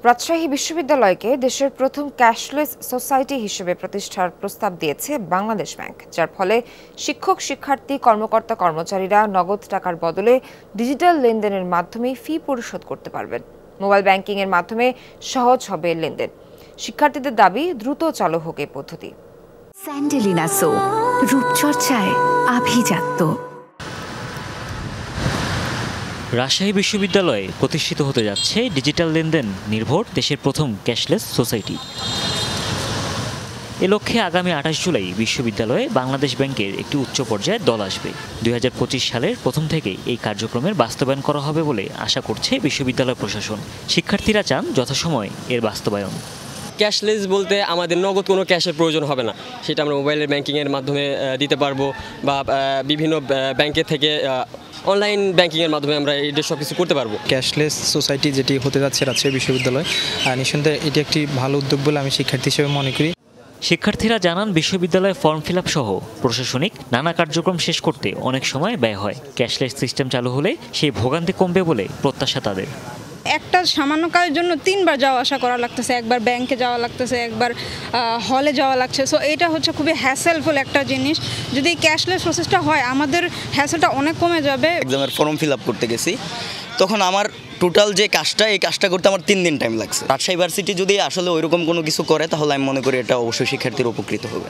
রাজশাহী বিশ্ববিদ্যালয়কে দেশের প্রথম ক্যাশলেস সোসাইটি হিসেবে প্রতিষ্ঠার প্রস্তাব দিয়েছে বাংলাদেশ ব্যাংক, যার ফলে শিক্ষক, শিক্ষার্থী, কর্মকর্তা, কর্মচারীরা নগদ টাকার বদলে ডিজিটাল লেনদেনের মাধ্যমে ফি পরিশোধ করতে পারবেন। মোবাইল ব্যাংকিংয়ের মাধ্যমে সহজ হবে লেনদেন। শিক্ষার্থীদের দাবি দ্রুত চালু হোক এই পদ্ধতি। স্যান্ডেলিনা সো, রূপচর্চায় আভিজাত্য। রাজশাহী বিশ্ববিদ্যালয়ে প্রতিষ্ঠিত হতে যাচ্ছে ডিজিটাল লেনদেন নির্ভর দেশের প্রথম ক্যাশলেস সোসাইটি। এ লক্ষ্যে আগামী ২৮ জুলাই বিশ্ববিদ্যালয়ে বাংলাদেশ ব্যাংকের একটি উচ্চ পর্যায়ের দল আসবে। ২০২৫ সালের প্রথম থেকেই এই কার্যক্রমের বাস্তবায়ন করা হবে বলে আশা করছে বিশ্ববিদ্যালয় প্রশাসন। শিক্ষার্থীরা চান যথাসময়ে এর বাস্তবায়ন। ক্যাশলেস বলতে আমাদের নগদ কোনো ক্যাশের প্রয়োজন হবে না, সেটা আমরা মোবাইলের ব্যাংকিংয়ের মাধ্যমে দিতে পারবো বা বিভিন্ন ব্যাংকের থেকে অনলাইন ব্যাংকিংয়ের মাধ্যমে আমরা এটা সব কিছু করতে পারবো। ক্যাশলেস সোসাইটি যেটি হতে যাচ্ছে রাজশাহী বিশ্ববিদ্যালয়, নিঃসন্দেহে এটি একটি ভালো উদ্যোগ বলে আমি শিক্ষার্থী হিসেবে মনে করি। শিক্ষার্থীরা জানান বিশ্ববিদ্যালয়ে ফর্ম ফিল আপ সহ প্রশাসনিক নানা কার্যক্রম শেষ করতে অনেক সময় ব্যয় হয়। ক্যাশলেস সিস্টেম চালু হলে সেই ভোগান্তি কমবে বলে প্রত্যাশা তাদের। একটা সামান্য কাজের জন্য 3 বার যাওয়া আসা করা লাগতেছে, একবার ব্যাংকে যাওয়া লাগতেছে, একবার হলে যাওয়া লাগছে। সো এটা হচ্ছে খুবই হ্যাসেলফুল একটা জিনিস। যদি ক্যাশলেস প্রসেসটা হয় আমাদের হ্যাসেলটা অনেক কমে যাবে। এক্সামের ফর্ম ফিল আপ করতে গেছি, তখন আমার টোটাল যে কাজটা, এই কাজটা করতে আমার 3 দিন টাইম লাগছে। রাজশাহী ভার্সিটি যদি আসলে ওইরকম কোনো কিছু করে তাহলে আমি মনে করি এটা অবশ্যই শিক্ষার্থীর উপকৃত হবে।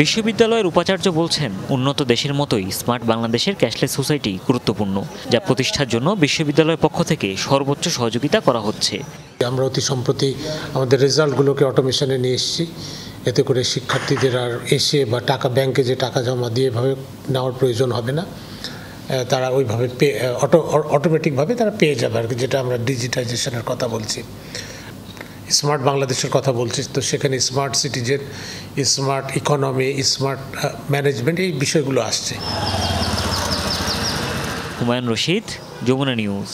বিশ্ববিদ্যালয়ের উপাচার্য বলছেন, উন্নত দেশের মতোই স্মার্ট বাংলাদেশের ক্যাশলেস সোসাইটি গুরুত্বপূর্ণ, যা প্রতিষ্ঠার জন্য বিশ্ববিদ্যালয়ের পক্ষ থেকে সর্বোচ্চ সহযোগিতা করা হচ্ছে। আমরা অতি সম্প্রতি আমাদের রেজাল্টগুলোকে অটোমেশনে নিয়ে এসেছি, এতে করে শিক্ষার্থীদের আর এসে বা টাকা ব্যাংকে যে টাকা জমা দিয়ে এভাবে নেওয়ার প্রয়োজন হবে না। তারা ওইভাবে অটোমেটিকভাবে তারা পেয়ে যাবে আর কি, যেটা আমরা ডিজিটাইজেশনের কথা বলছি, স্মার্ট বাংলাদেশের কথা বলছি। তো সেখানে smart citizen, smart economy, smart management, এই বিষয়গুলো আসছে। হুমায়ুন রশিদ, যমুনা নিউজ।